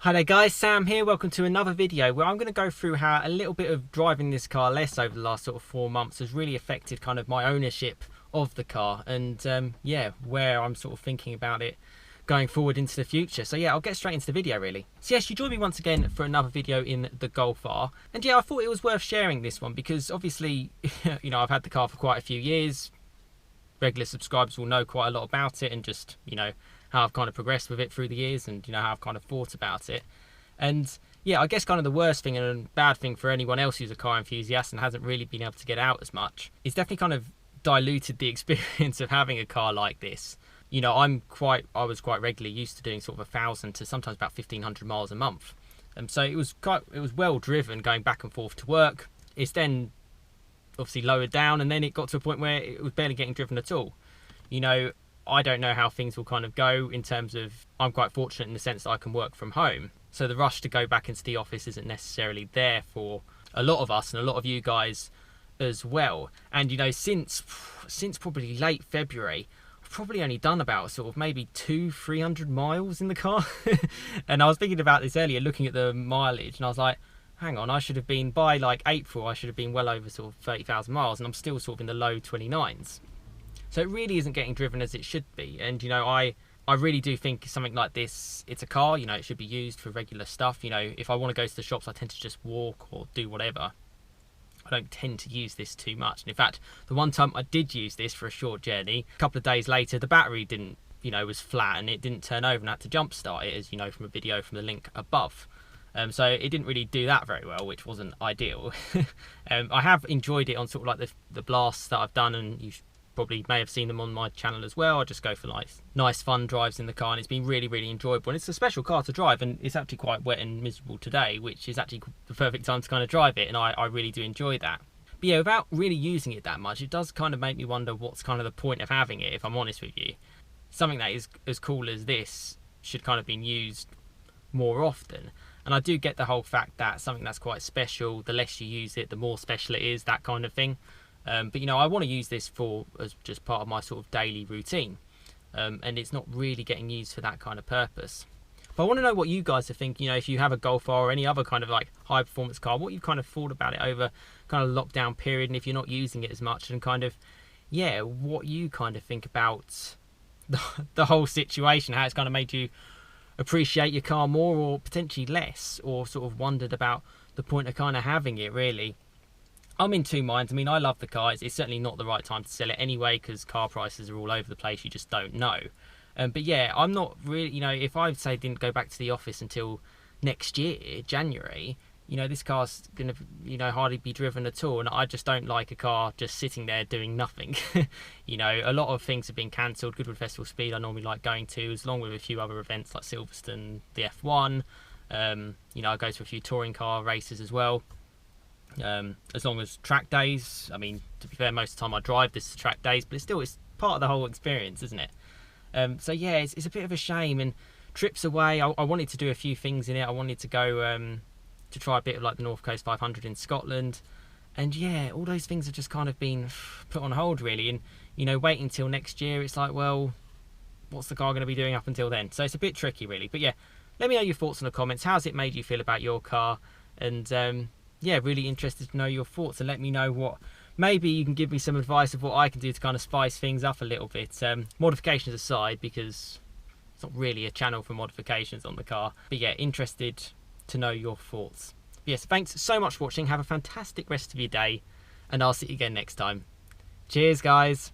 Hi there guys, Sam here. Welcome to another video where I'm going to go through how a little bit of driving this car less over the last sort of 4 months has really affected kind of my ownership of the car and yeah, where I'm sort of thinking about it going forward into the future. So yeah, I'll get straight into the video really. So yes, you join me once again for another video in the Golf R, and yeah, I thought it was worth sharing this one because obviously you know, I've had the car for quite a few years. Regular subscribers will know quite a lot about it and just, you know, how I've kind of progressed with it through the years and, you know, how I've kind of thought about it. And yeah, I guess kind of the worst thing and bad thing for anyone else who's a car enthusiast and hasn't really been able to get out as much is definitely kind of diluted the experience of having a car like this. You know, I was quite regularly used to doing sort of 1,000 to sometimes about 1,500 miles a month. So it was well driven going back and forth to work. It's then obviously lowered down, and then it got to a point where it was barely getting driven at all. You know, I don't know how things will kind of go in terms of, I'm quite fortunate in the sense that I can work from home. So the rush to go back into the office isn't necessarily there for a lot of us and a lot of you guys as well. And you know, since probably late February, I've probably only done about sort of maybe 200-300 miles in the car. And I was thinking about this earlier, looking at the mileage, and I was like, hang on, I should have been, by like April, I should have been well over sort of 30,000 miles, and I'm still sort of in the low 29s. So it really isn't getting driven as it should be. And you know, I really do think something like this, it's a car, you know, it should be used for regular stuff. You know, if I want to go to the shops, I tend to just walk or do whatever. I don't tend to use this too much. And in fact, the one time I did use this for a short journey, a couple of days later, the battery didn't, you know, was flat and it didn't turn over, and I had to jump start it, as you know from a video from the link above. So it didn't really do that very well, which wasn't ideal. I have enjoyed it on sort of like the blasts that I've done, and you probably may have seen them on my channel as well. I just go for like nice fun drives in the car, and it's been really enjoyable, and it's a special car to drive, and it's actually quite wet and miserable today, which is actually the perfect time to kind of drive it, and I really do enjoy that. But yeah, without really using it that much, it does kind of make me wonder what's kind of the point of having it, if I'm honest with you. Something that is as cool as this should kind of been used more often. And I do get the whole fact that something that's quite special, the less you use it, the more special it is, that kind of thing. But you know, I want to use this as just part of my sort of daily routine, and it's not really getting used for that kind of purpose. But I want to know what you guys are thinking. You know, if you have a Golf R or any other kind of like high performance car, what you've kind of thought about it over kind of lockdown period, and if you're not using it as much, and kind of, yeah, what you kind of think about the whole situation, how it's kind of made you appreciate your car more or potentially less, or sort of wondered about the point of kind of having it really. I'm in two minds. I mean, I love the car. It's certainly not the right time to sell it anyway, because car prices are all over the place. You just don't know. But yeah, I'm not really, you know, if I say didn't go back to the office until next year, January, you know, this car's going to, you know, hardly be driven at all. And I just don't like a car just sitting there doing nothing. You know, a lot of things have been cancelled. Goodwood Festival Speed I normally like going to, as along with a few other events like Silverstone, the F1. You know, I go to a few touring car races as well. As long as track days, I mean, to be fair, most of the time I drive this to track days, but it's part of the whole experience, isn't it? So yeah, it's a bit of a shame. And trips away, I wanted to do a few things in it. I wanted to go to try a bit of like the North Coast 500 in Scotland, and yeah, all those things have just kind of been put on hold really. And you know, waiting till next year, it's like, well, what's the car going to be doing up until then? So it's a bit tricky really. But yeah, let me know your thoughts in the comments. How's it made you feel about your car? And yeah, really interested to know your thoughts, and let me know what, maybe you can give me some advice of what I can do to kind of spice things up a little bit. Modifications aside, because it's not really a channel for modifications on the car. But yeah, interested to know your thoughts. Yes, thanks so much for watching. Have a fantastic rest of your day, and I'll see you again next time. Cheers, guys.